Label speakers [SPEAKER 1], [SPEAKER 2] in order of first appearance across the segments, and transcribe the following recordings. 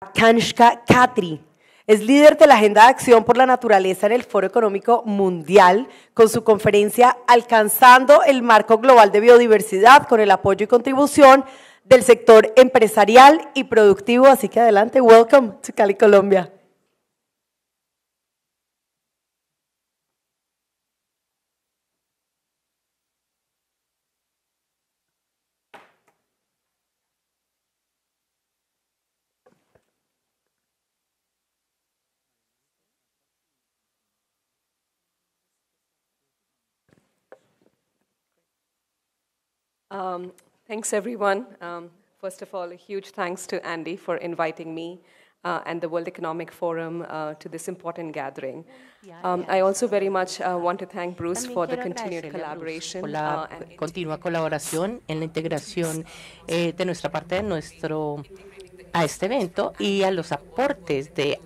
[SPEAKER 1] Kanshka Katri. Es líder de la Agenda de Acción por la Naturaleza en el Foro Económico Mundial con su conferencia Alcanzando el Marco Global de Biodiversidad con el apoyo y contribución del sector empresarial y productivo. Así que adelante, welcome to Cali, Colombia.
[SPEAKER 2] Thanks, everyone. First of all, a huge thanks to Andy for inviting me and the World Economic Forum to this important gathering. I also very much want to thank Bruce for the continued collaboration.
[SPEAKER 3] Por la continua colaboración en la integración de nuestra parte a este evento y a los aportes de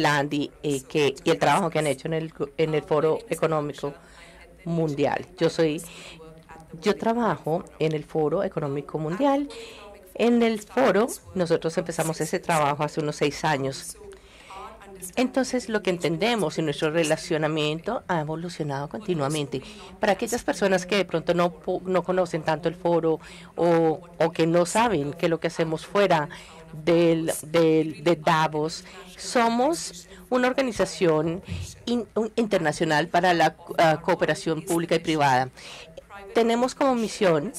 [SPEAKER 3] la Andy y el trabajo que han hecho en el Foro Económico Mundial. Yo trabajo en el Foro Económico Mundial. En el foro, nosotros empezamos ese trabajo hace unos 6 años. Entonces, lo que entendemos en nuestro relacionamiento ha evolucionado continuamente. Para aquellas personas que de pronto no conocen tanto el foro o que no saben qué es lo que hacemos fuera de Davos, somos una organización internacional para la cooperación pública y privada. Tenemos como misión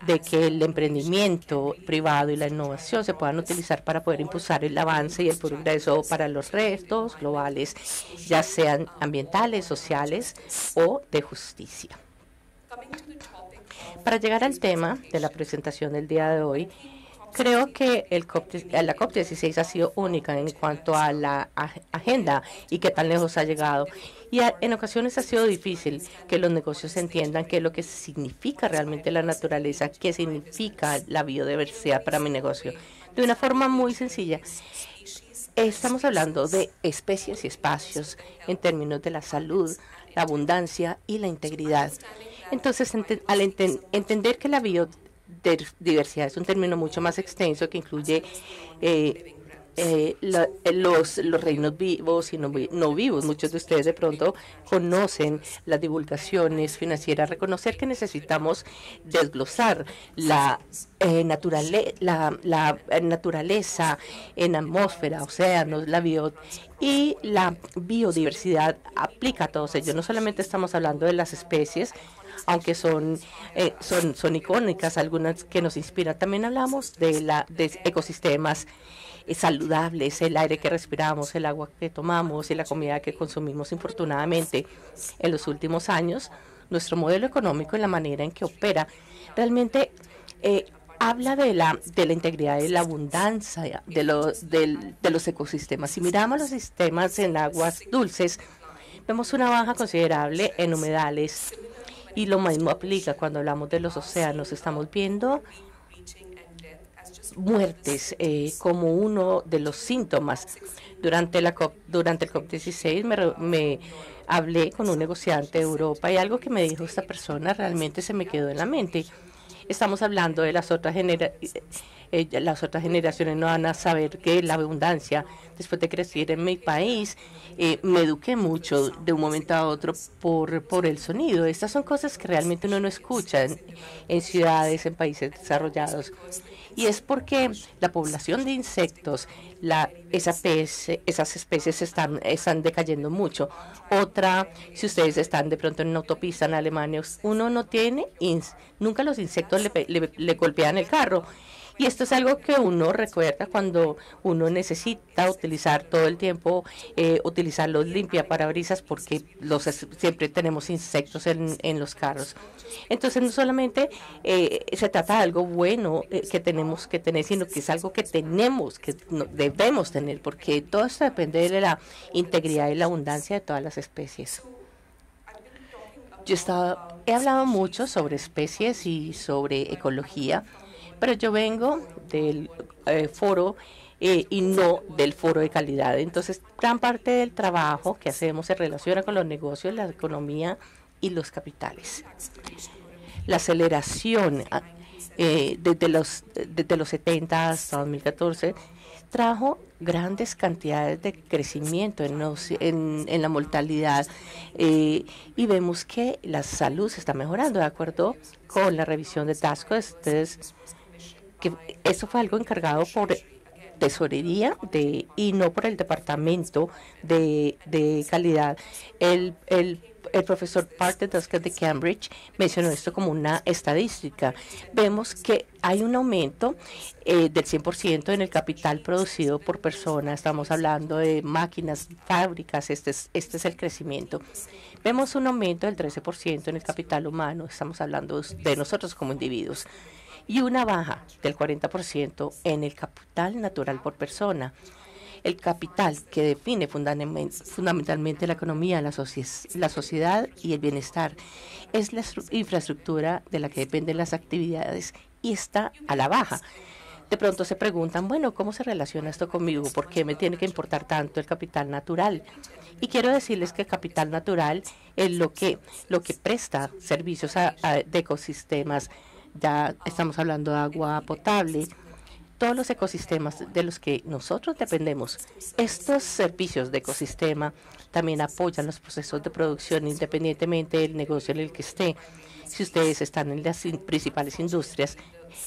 [SPEAKER 3] de que el emprendimiento privado y la innovación se puedan utilizar para poder impulsar el avance y el progreso para los retos globales, ya sean ambientales, sociales o de justicia. Para llegar al tema de la presentación del día de hoy, creo que la COP16 ha sido única en cuanto a la agenda y qué tan lejos ha llegado. Y en ocasiones ha sido difícil que los negocios entiendan qué es lo que significa realmente la naturaleza, qué significa la biodiversidad para mi negocio. De una forma muy sencilla, estamos hablando de especies y espacios en términos de la salud, la abundancia y la integridad. Entonces, al entender que la biodiversidad es un término mucho más extenso que incluye los reinos vivos y no vivos. Muchos de ustedes de pronto conocen las divulgaciones financieras, reconocer que necesitamos desglosar la naturaleza en atmósfera, océanos, y la biodiversidad aplica a todos ellos. No solamente estamos hablando de las especies, aunque son icónicas, algunas que nos inspiran. También hablamos de ecosistemas saludables, el aire que respiramos, el agua que tomamos y la comida que consumimos. Infortunadamente, en los últimos años, nuestro modelo económico y la manera en que opera realmente habla de la integridad y la abundancia de los ecosistemas. Si miramos los sistemas en aguas dulces, vemos una baja considerable en humedales. Y lo mismo aplica cuando hablamos de los océanos. Estamos viendo muertes como uno de los síntomas. Durante el COP16 me hablé con un negociante de Europa y algo que me dijo esta persona realmente se me quedó en la mente. Estamos hablando de las otras generaciones no van a saber que la abundancia. Después de crecer en mi país, me eduqué mucho de un momento a otro por el sonido. Estas son cosas que realmente uno no escucha en ciudades, en países desarrollados. Y es porque la población de insectos, esas especies están decayendo mucho. Otra, si ustedes están de pronto en una autopista en Alemania, uno no tiene, nunca los insectos le golpean el carro. Y esto es algo que uno recuerda cuando uno necesita utilizar todo el tiempo, utilizar los limpiaparabrisas porque siempre tenemos insectos en los carros. Entonces, no solamente se trata de algo bueno que tenemos que tener, sino que es algo que debemos tener, porque todo esto depende de la integridad y la abundancia de todas las especies. He hablado mucho sobre especies y sobre ecología, pero yo vengo del foro y no del foro de calidad. Entonces, gran parte del trabajo que hacemos se relaciona con los negocios, la economía y los capitales. La aceleración desde los 70 hasta 2014 trajo grandes cantidades de crecimiento en la mortalidad y vemos que la salud se está mejorando de acuerdo con la revisión de Tasco. Que eso fue algo encargado por tesorería y no por el departamento de calidad. El profesor Parker de Cambridge mencionó esto como una estadística. Vemos que hay un aumento del 100% en el capital producido por persona. Estamos hablando de máquinas, fábricas, este es el crecimiento. Vemos un aumento del 13% en el capital humano. Estamos hablando de nosotros como individuos. Y una baja del 40% en el capital natural por persona. El capital que define fundamentalmente la economía, la sociedad y el bienestar es la infraestructura de la que dependen las actividades y está a la baja. De pronto se preguntan, bueno, ¿cómo se relaciona esto conmigo? ¿Por qué me tiene que importar tanto el capital natural? Y quiero decirles que el capital natural es lo que presta servicios de ecosistemas. Ya estamos hablando de agua potable, todos los ecosistemas de los que nosotros dependemos. Estos servicios de ecosistema también apoyan los procesos de producción independientemente del negocio en el que esté. Si ustedes están en las principales industrias,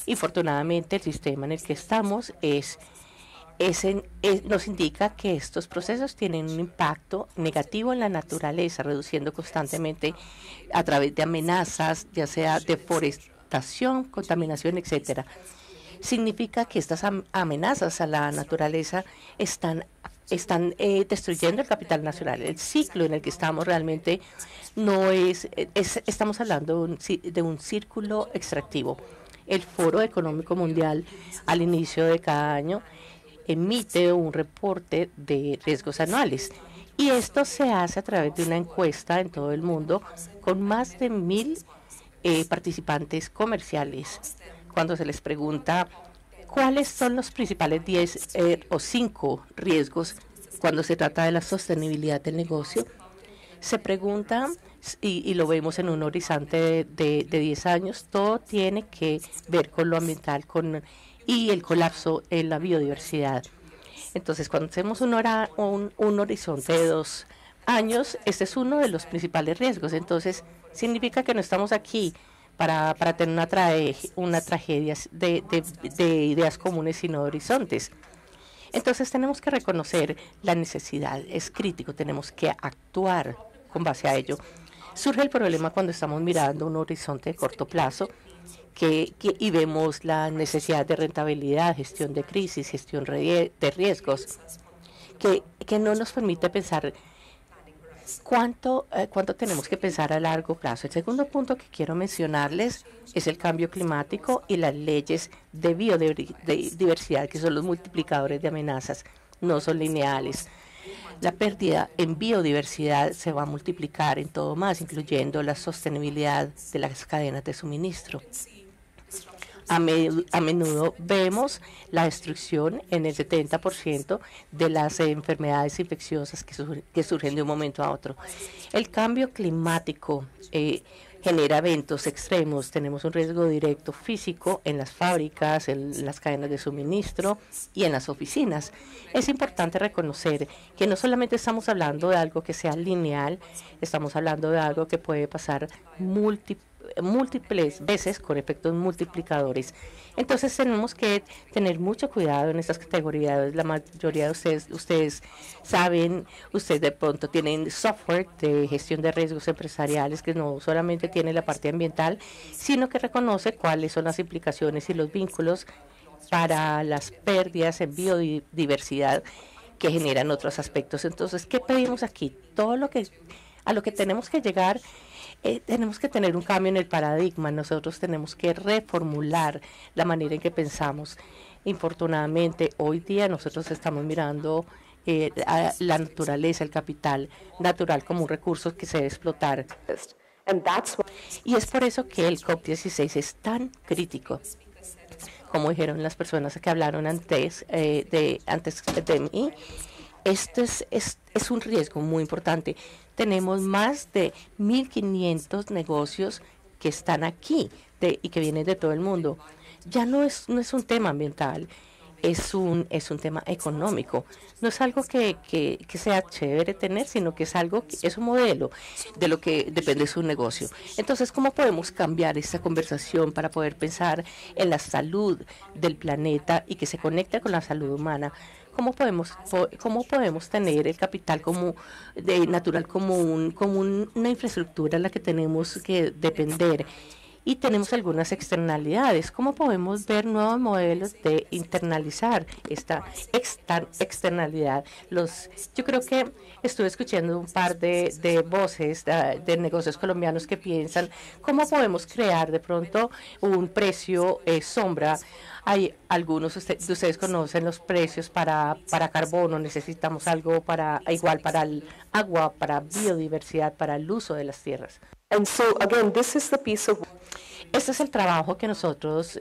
[SPEAKER 3] infortunadamente el sistema en el que estamos nos indica que estos procesos tienen un impacto negativo en la naturaleza, reduciendo constantemente a través de amenazas, ya sea deforestación, contaminación, etcétera. Significa que estas amenazas a la naturaleza están destruyendo el capital natural. El ciclo en el que estamos realmente no estamos hablando de un círculo extractivo. El Foro Económico Mundial al inicio de cada año emite un reporte de riesgos anuales. Y esto se hace a través de una encuesta en todo el mundo con más de 1,000 participantes comerciales. Cuando se les pregunta cuáles son los principales 10 o 5 riesgos cuando se trata de la sostenibilidad del negocio, se pregunta, y lo vemos en un horizonte de 10 años, todo tiene que ver con lo ambiental y el colapso en la biodiversidad. Entonces, cuando hacemos un horizonte de 2 años, este es uno de los principales riesgos. Entonces, significa que no estamos aquí para tener una tragedia de ideas comunes, sino horizontes. Entonces tenemos que reconocer la necesidad, es crítico, tenemos que actuar con base a ello. Surge el problema cuando estamos mirando un horizonte de corto plazo y vemos la necesidad de rentabilidad, gestión de crisis, gestión de riesgos, que no nos permite pensar ¿cuánto tenemos que pensar a largo plazo? El segundo punto que quiero mencionarles es el cambio climático y las leyes de biodiversidad, que son los multiplicadores de amenazas, no son lineales. La pérdida en biodiversidad se va a multiplicar en todo más, incluyendo la sostenibilidad de las cadenas de suministro. A menudo vemos la destrucción en el 70% de las enfermedades infecciosas que surgen de un momento a otro. El cambio climático genera eventos extremos. Tenemos un riesgo directo físico en las fábricas, en las cadenas de suministro y en las oficinas. Es importante reconocer que no solamente estamos hablando de algo que sea lineal, estamos hablando de algo que puede pasar múltiples veces con efectos multiplicadores. Entonces tenemos que tener mucho cuidado en estas categorías. La mayoría de ustedes saben, ustedes de pronto tienen software de gestión de riesgos empresariales que no solamente tiene la parte ambiental, sino que reconoce cuáles son las implicaciones y los vínculos para las pérdidas en biodiversidad que generan otros aspectos. Entonces, ¿qué pedimos aquí? A lo que tenemos que llegar, tenemos que tener un cambio en el paradigma. Nosotros tenemos que reformular la manera en que pensamos. Infortunadamente, hoy día nosotros estamos mirando a la naturaleza, el capital natural como un recurso que se debe explotar. Y es por eso que el COP16 es tan crítico. Como dijeron las personas que hablaron antes de mí, esto es un riesgo muy importante. Tenemos más de 1,500 negocios que están aquí y que vienen de todo el mundo. Ya no es un tema ambiental. es un tema económico. No es algo que sea chévere tener, sino que es algo, es un modelo de lo que depende su negocio. Entonces, ¿cómo podemos cambiar esta conversación para poder pensar en la salud del planeta y que se conecte con la salud humana? ¿Cómo podemos tener el capital natural como una infraestructura en la que tenemos que depender? Y tenemos algunas externalidades. ¿Cómo podemos ver nuevos modelos de internalizar esta externalidad? Yo creo que estuve escuchando un par de voces de negocios colombianos que piensan cómo podemos crear de pronto un precio sombra. Hay algunos de ustedes conocen los precios para carbono. Necesitamos algo igual para el agua, para biodiversidad, para el uso de las tierras.
[SPEAKER 2] And so, again, this is the piece of...
[SPEAKER 3] Este es el trabajo que nosotros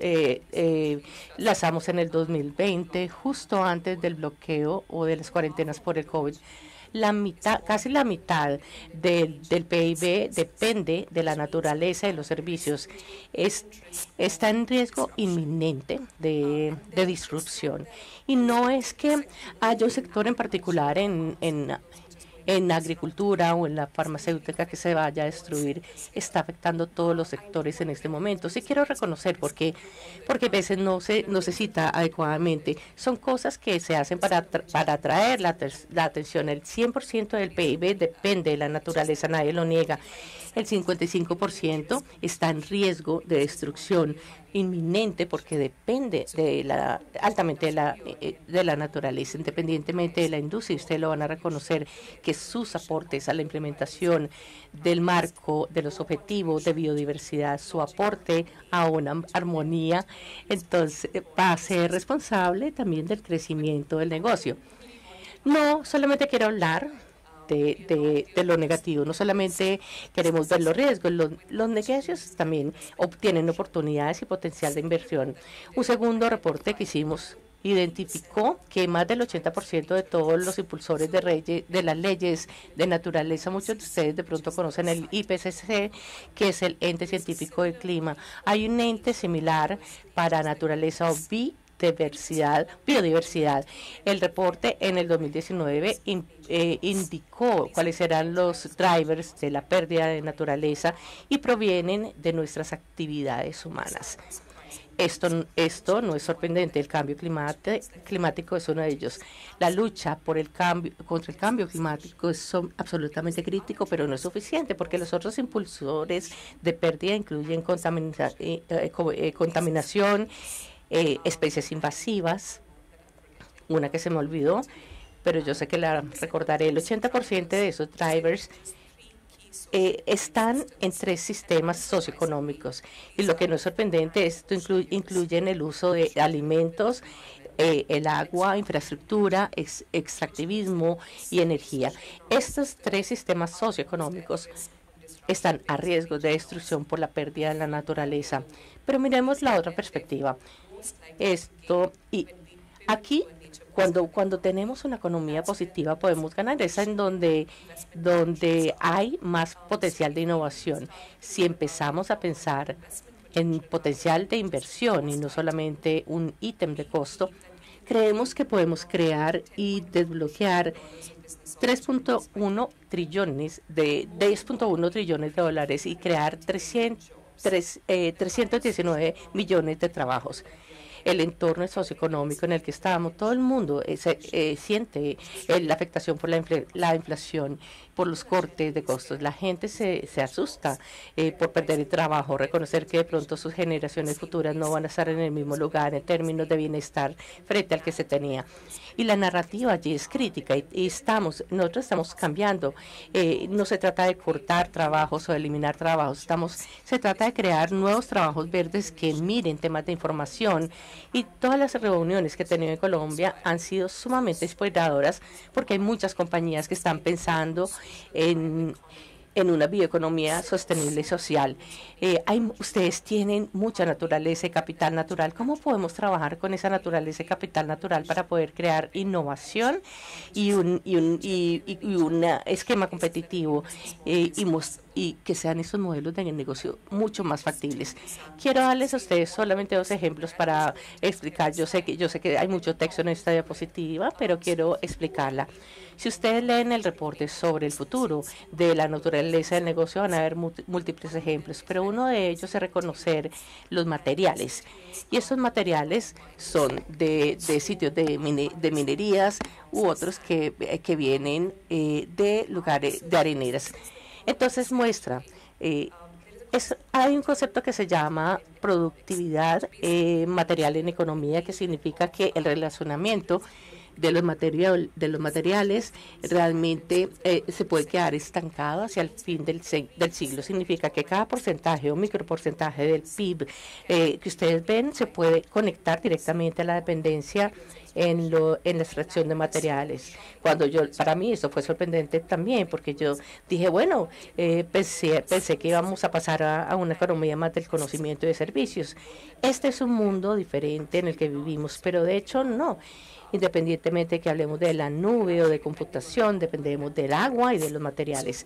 [SPEAKER 3] lanzamos en el 2020, justo antes del bloqueo o de las cuarentenas por el COVID. Casi la mitad del PIB depende de la naturaleza y los servicios. Está en riesgo inminente de disrupción. Y no es que haya un sector en particular en agricultura o en la farmacéutica que se vaya a destruir. Está afectando todos los sectores en este momento. Sí quiero reconocer porque a veces no se cita adecuadamente. Son cosas que se hacen para atraer la atención. El 100% del PIB depende de la naturaleza, nadie lo niega. El 55% está en riesgo de destrucción inminente porque depende altamente de la naturaleza, independientemente de la industria. Ustedes lo van a reconocer que sus aportes a la implementación del marco de los objetivos de biodiversidad, su aporte a una armonía, entonces va a ser responsable también del crecimiento del negocio. No solamente quiero hablar de lo negativo, no solamente queremos ver los riesgos, los negocios también obtienen oportunidades y potencial de inversión. Un segundo reporte que hicimos identificó que más del 80% de todos los impulsores de las leyes de naturaleza, muchos de ustedes de pronto conocen el IPCC, que es el ente científico del clima. Hay un ente similar para naturaleza o biodiversidad. El reporte en el 2019 indicó cuáles serán los drivers de la pérdida de naturaleza y provienen de nuestras actividades humanas. Esto no es sorprendente. El cambio climático es uno de ellos. La lucha contra el cambio climático es absolutamente crítico, pero no es suficiente porque los otros impulsores de pérdida incluyen contaminación, especies invasivas, una que se me olvidó, pero yo sé que la recordaré. El 80% de esos drivers están en 3 sistemas socioeconómicos. Y lo que no es sorprendente, esto incluye el uso de alimentos, el agua, infraestructura, extractivismo y energía. Estos 3 sistemas socioeconómicos están a riesgo de destrucción por la pérdida de la naturaleza. Pero miremos la otra perspectiva. Y aquí, cuando tenemos una economía positiva, podemos ganar. Es en donde hay más potencial de innovación. Si empezamos a pensar en potencial de inversión y no solamente un ítem de costo, creemos que podemos crear y desbloquear 3.1 trillones de dólares y crear 319 millones de trabajos. El entorno socioeconómico en el que estamos, todo el mundo siente la afectación por la inflación, por los cortes de costos. La gente se asusta por perder el trabajo, reconocer que de pronto sus generaciones futuras no van a estar en el mismo lugar en términos de bienestar frente al que se tenía. Y la narrativa allí es crítica y nosotros estamos cambiando. No se trata de cortar trabajos o de eliminar trabajos, se trata de crear nuevos trabajos verdes que miren temas de información. Y todas las reuniones que he tenido en Colombia han sido sumamente inspiradoras porque hay muchas compañías que están pensando en una bioeconomía sostenible y social. Ustedes tienen mucha naturaleza y capital natural. ¿Cómo podemos trabajar con esa naturaleza y capital natural para poder crear innovación y un esquema competitivo y y que sean estos modelos de negocio mucho más factibles. Quiero darles a ustedes solamente 2 ejemplos para explicar. Yo sé que hay mucho texto en esta diapositiva, pero quiero explicarla. Si ustedes leen el reporte sobre el futuro de la naturaleza del negocio, van a ver múltiples ejemplos, pero uno de ellos es reconocer los materiales. Y estos materiales son de sitios de minerías u otros que vienen de lugares de areneras. Entonces muestra, hay un concepto que se llama productividad material en economía, que significa que el relacionamiento de los materiales realmente se puede quedar estancado hacia el fin del siglo. Significa que cada porcentaje o microporcentaje del PIB que ustedes ven se puede conectar directamente a la dependencia en la extracción de materiales. Para mí eso fue sorprendente también, porque yo dije, bueno, pensé que íbamos a pasar a una economía más del conocimiento y de servicios. Este es un mundo diferente en el que vivimos, pero de hecho no. Independientemente de que hablemos de la nube o de computación, dependemos del agua y de los materiales.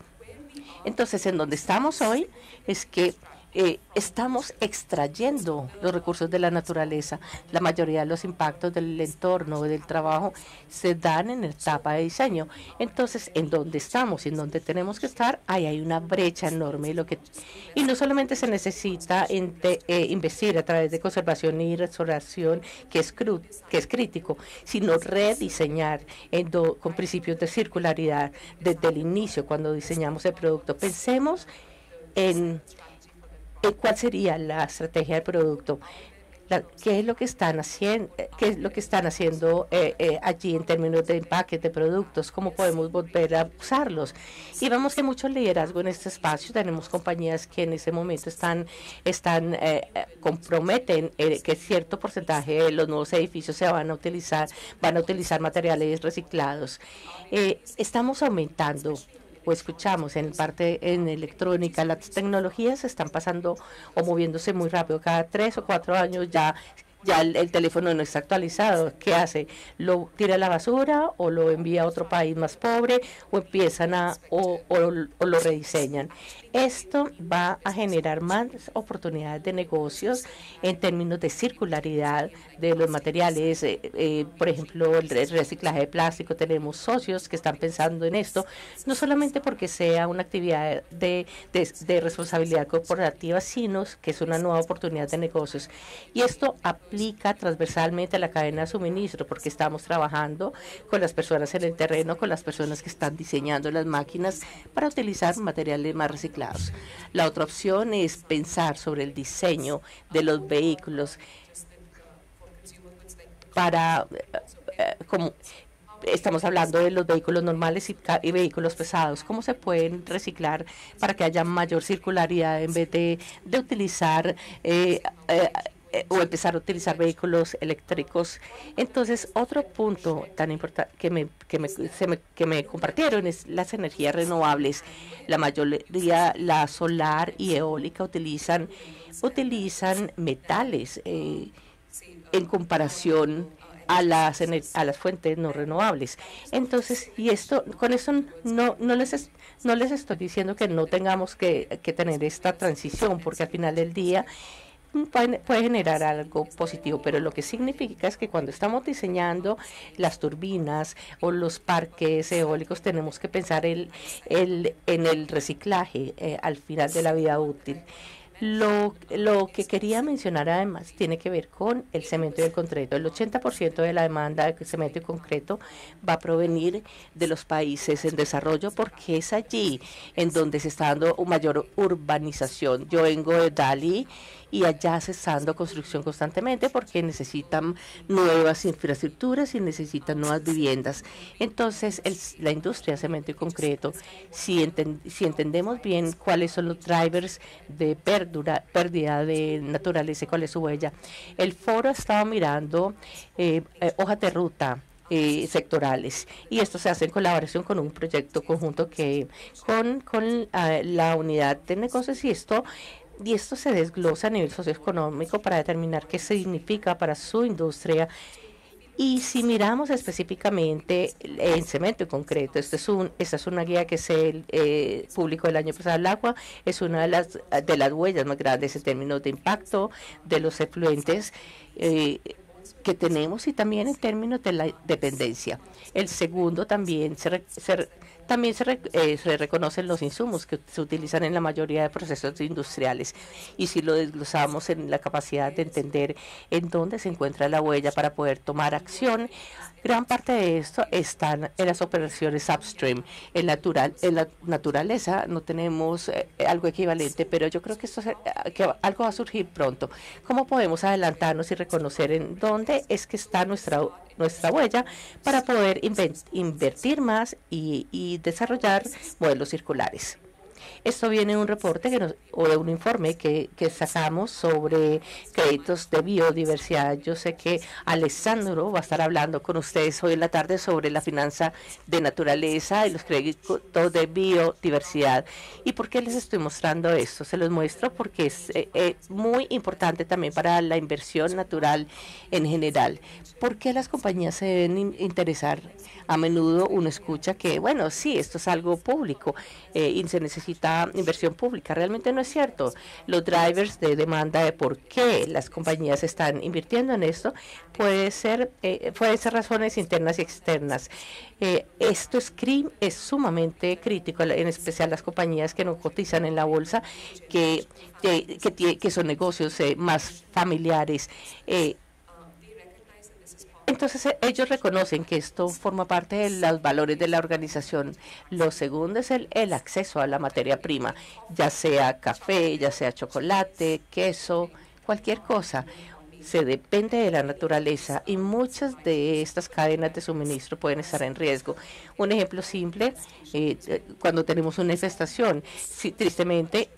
[SPEAKER 3] Entonces, en donde estamos hoy es que estamos extrayendo los recursos de la naturaleza. La mayoría de los impactos del entorno, del trabajo, se dan en la etapa de diseño. Entonces, en donde estamos y en donde tenemos que estar, ahí hay una brecha enorme. Y no solamente se necesita investir a través de conservación y restauración, que es crítico, sino rediseñar con principios de circularidad desde el inicio, cuando diseñamos el producto. Pensemos en cuál sería la estrategia del producto, qué es lo que están haciendo, allí en términos de empaques de productos, cómo podemos volver a usarlos. Y vemos que mucho liderazgo en este espacio. Tenemos compañías que en ese momento comprometen que cierto porcentaje de los nuevos edificios van a utilizar materiales reciclados. Estamos aumentando, o escuchamos en electrónica, las tecnologías están pasando o moviéndose muy rápido. Cada 3 o 4 años ya el teléfono no está actualizado. ¿Qué hace? ¿Lo tira a la basura o lo envía a otro país más pobre o o lo rediseñan? Esto va a generar más oportunidades de negocios en términos de circularidad de los materiales. Por ejemplo, el reciclaje de plástico. Tenemos socios que están pensando en esto, no solamente porque sea una actividad de responsabilidad corporativa, sino que es una nueva oportunidad de negocios. Y esto aplica transversalmente a la cadena de suministro, porque estamos trabajando con las personas en el terreno, con las personas que están diseñando las máquinas para utilizar materiales más reciclados. La otra opción es pensar sobre el diseño de los vehículos como estamos hablando de los vehículos normales y vehículos pesados, cómo se pueden reciclar para que haya mayor circularidad en vez de utilizar o empezar a utilizar vehículos eléctricos. Entonces, otro punto tan importante que me compartieron es las energías renovables. La mayoría, la solar y eólica, utilizan metales en comparación a las fuentes no renovables. Entonces, con eso no les estoy diciendo que no tengamos que tener esta transición, porque al final del día puede generar algo positivo, pero lo que significa es que cuando estamos diseñando las turbinas o los parques eólicos, tenemos que pensar en el reciclaje al final de la vida útil. Lo que quería mencionar además tiene que ver con el cemento y el concreto. El 80% de la demanda de cemento y concreto va a provenir de los países en desarrollo, porque es allí en donde se está dando mayor urbanización. Yo vengo de Dalí y allá se está dando construcción constantemente porque necesitan nuevas infraestructuras y necesitan nuevas viviendas. Entonces, la industria de cemento y concreto, si entendemos bien cuáles son los drivers de pérdida de naturaleza y cuál es su huella. El foro estaba mirando hojas de ruta sectorales, y esto se hace en colaboración con un proyecto conjunto con la unidad de negocios, y esto se desglosa a nivel socioeconómico para determinar qué significa para su industria Y si miramos específicamente en cemento en concreto, esta es una guía que se publicó el año pasado. El agua es una de las huellas más grandes en términos de impacto de los efluentes que tenemos y también en términos de la dependencia. El segundo también se reconocen los insumos que se utilizan en la mayoría de procesos industriales. Y si lo desglosamos en la capacidad de entender en dónde se encuentra la huella para poder tomar acción, gran parte de esto están en las operaciones upstream. En la naturaleza no tenemos algo equivalente, pero yo creo que que algo va a surgir pronto. ¿Cómo podemos adelantarnos y reconocer en dónde es que está nuestra huella para poder invertir más y desarrollar modelos circulares? Esto viene de un reporte o de un informe que sacamos sobre créditos de biodiversidad. Yo sé que Alessandro va a estar hablando con ustedes hoy en la tarde sobre la finanza de naturaleza y los créditos de biodiversidad. ¿Y por qué les estoy mostrando esto? Se los muestro porque es muy importante también para la inversión natural en general. ¿Por qué las compañías se deben interesar? A menudo uno escucha que, bueno, sí, esto es algo público y se necesita inversión pública. Realmente no es cierto. Los drivers de demanda de por qué las compañías están invirtiendo en esto puede ser razones internas y externas. Esto es sumamente crítico, en especial las compañías que no cotizan en la bolsa, que son negocios más familiares. Entonces ellos reconocen que esto forma parte de los valores de la organización. Lo segundo es el acceso a la materia prima, ya sea café, ya sea chocolate, queso, cualquier cosa. Se depende de la naturaleza y muchas de estas cadenas de suministro pueden estar en riesgo. Un ejemplo simple, cuando tenemos una infestación, si tristemente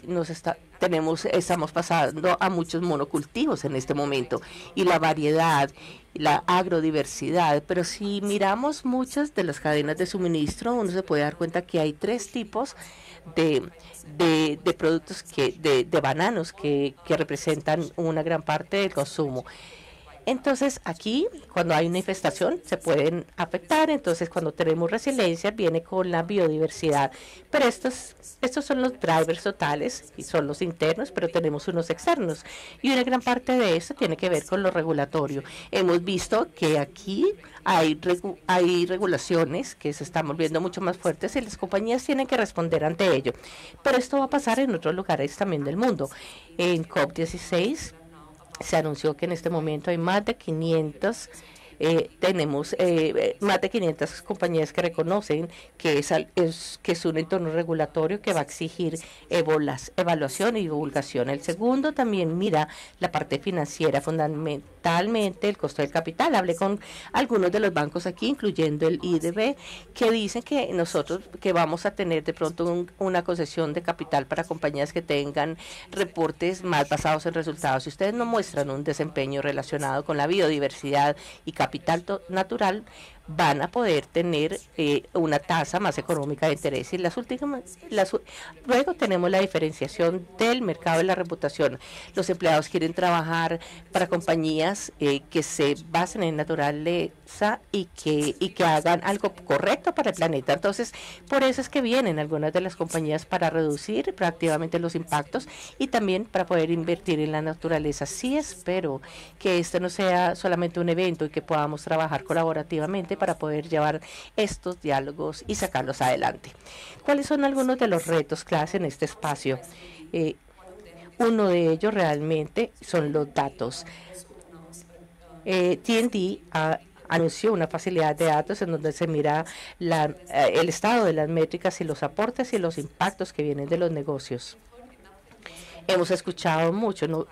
[SPEAKER 3] estamos pasando a muchos monocultivos en este momento y la variedad, la agrodiversidad, pero si miramos muchas de las cadenas de suministro, uno se puede dar cuenta que hay 3 tipos de productos de bananos que representan una gran parte del consumo. Entonces, aquí, cuando hay una infestación, se pueden afectar. Entonces, cuando tenemos resiliencia, viene con la biodiversidad. Pero estos son los drivers totales y son los internos, pero tenemos unos externos. Y una gran parte de esto tiene que ver con lo regulatorio. Hemos visto que aquí hay regulaciones que se están volviendo mucho más fuertes y las compañías tienen que responder ante ello. Pero esto va a pasar en otros lugares también del mundo. En COP16 se anunció que en este momento hay más de 500 más de 500 compañías que reconocen que es un entorno regulatorio que va a exigir evaluación y divulgación. El segundo también mira la parte financiera, fundamentalmente el costo del capital. Hablé con algunos de los bancos aquí, incluyendo el IDB, que dicen que que vamos a tener de pronto una concesión de capital para compañías que tengan reportes más basados en resultados. Si ustedes no muestran un desempeño relacionado con la biodiversidad y capital natural, van a poder tener una tasa más económica de interés. Y luego tenemos la diferenciación del mercado de la reputación. Los empleados quieren trabajar para compañías que se basen en naturaleza y que hagan algo correcto para el planeta. Entonces, por eso es que vienen algunas de las compañías para reducir proactivamente los impactos y también para poder invertir en la naturaleza. Sí espero que este no sea solamente un evento y que podamos trabajar colaborativamente para poder llevar estos diálogos y sacarlos adelante. ¿Cuáles son algunos de los retos clave en este espacio? Uno de ellos realmente son los datos. TNT anunció una facilidad de datos en donde se mira el estado de las métricas y los aportes y los impactos que vienen de los negocios. Hemos escuchado mucho, no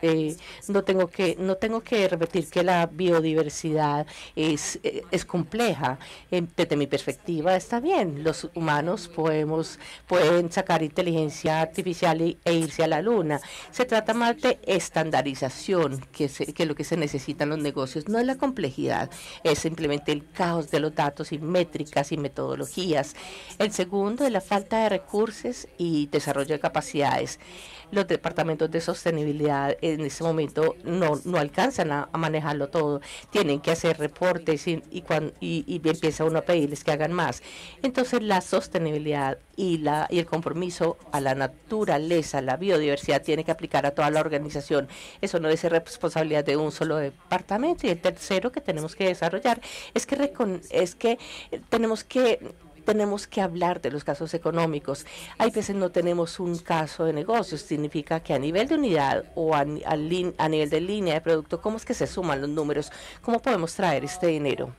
[SPEAKER 3] tengo que repetir que la biodiversidad es compleja. Desde mi perspectiva está bien, los humanos pueden sacar inteligencia artificial e irse a la luna. Se trata más de estandarización, que lo que se necesita en los negocios. No es la complejidad, es simplemente el caos de los datos y métricas y metodologías. El segundo es la falta de recursos y desarrollo de capacidades. Los departamentos departamentos de sostenibilidad en este momento no alcanzan a manejarlo todo. Tienen que hacer reportes y empieza uno a pedirles que hagan más. Entonces la sostenibilidad y el compromiso a la naturaleza, la biodiversidad, tiene que aplicar a toda la organización. Eso no es responsabilidad de un solo departamento. Y el tercero que tenemos que desarrollar es que tenemos que hablar de los casos económicos. Hay veces no tenemos un caso de negocio, significa que a nivel de unidad o a nivel de línea de producto, ¿cómo es que se suman los números? ¿Cómo podemos traer este dinero?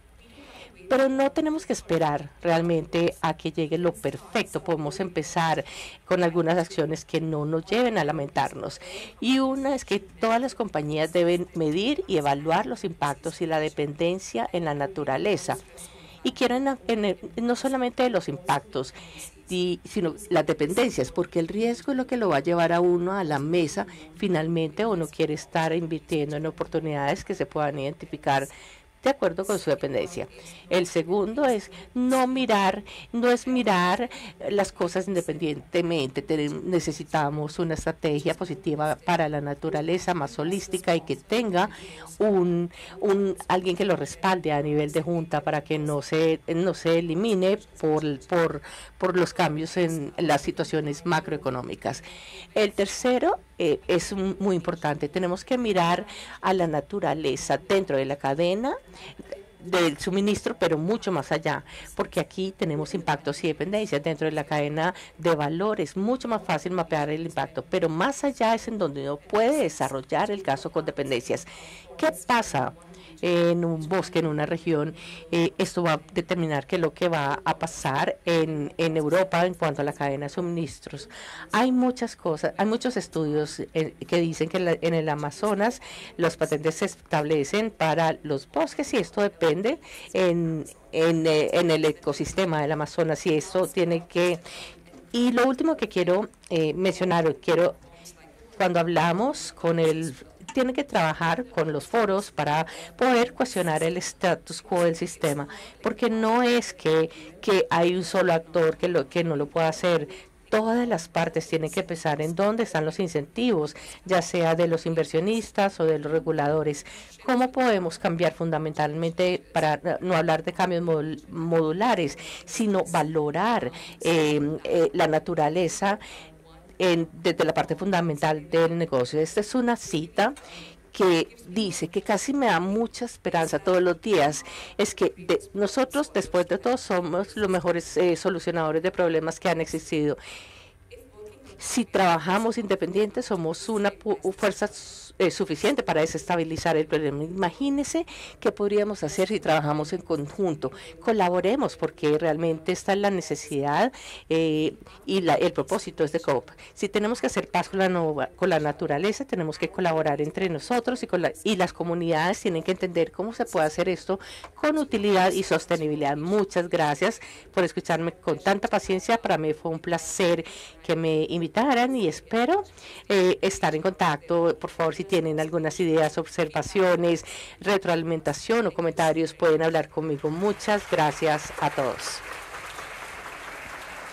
[SPEAKER 3] Pero no tenemos que esperar realmente a que llegue lo perfecto. Podemos empezar con algunas acciones que no nos lleven a lamentarnos. Y una es que todas las compañías deben medir y evaluar los impactos y la dependencia en la naturaleza. Y quieren no solamente de los impactos, sino las dependencias, porque el riesgo es lo que lo va a llevar a uno a la mesa. Finalmente uno quiere estar invirtiendo en oportunidades que se puedan identificar de acuerdo con su dependencia. El segundo es no es mirar las cosas independientemente. Necesitamos una estrategia positiva para la naturaleza más holística y que tenga alguien que lo respalde a nivel de junta para que no se elimine por los cambios en las situaciones macroeconómicas. El tercero es muy importante. Tenemos que mirar a la naturaleza dentro de la cadena del suministro, pero mucho más allá, porque aquí tenemos impactos y dependencias dentro de la cadena de valor. Es mucho más fácil mapear el impacto, pero más allá es en donde uno puede desarrollar el caso con dependencias. ¿Qué pasa en un bosque, en una región? Esto va a determinar qué es lo que va a pasar en Europa en cuanto a la cadena de suministros. Hay muchas cosas, hay muchos estudios que dicen que en el Amazonas los patentes se establecen para los bosques y esto depende en el ecosistema del Amazonas y esto tiene que... Y lo último que quiero mencionar, cuando hablamos tiene que trabajar con los foros para poder cuestionar el status quo del sistema, porque no es que hay un solo actor que no lo pueda hacer. Todas las partes tienen que pensar en dónde están los incentivos, ya sea de los inversionistas o de los reguladores. ¿Cómo podemos cambiar fundamentalmente, para no hablar de cambios modulares, sino valorar la naturaleza desde la parte fundamental del negocio? Esta es una cita que dice que casi me da mucha esperanza todos los días. Es que nosotros, después de todo, somos los mejores solucionadores de problemas que han existido. Si trabajamos independientes, somos una fuerza suficiente para desestabilizar el problema. Imagínense qué podríamos hacer si trabajamos en conjunto. Colaboremos, porque realmente está la necesidad y el propósito es de COP. Si tenemos que hacer paz con la naturaleza, tenemos que colaborar entre nosotros y las comunidades tienen que entender cómo se puede hacer esto con utilidad y sostenibilidad. Muchas gracias por escucharme con tanta paciencia. Para mí fue un placer que me invitaran y espero estar en contacto. Por favor, si tienen algunas ideas, observaciones, retroalimentación o comentarios, pueden hablar conmigo. Muchas gracias a todos.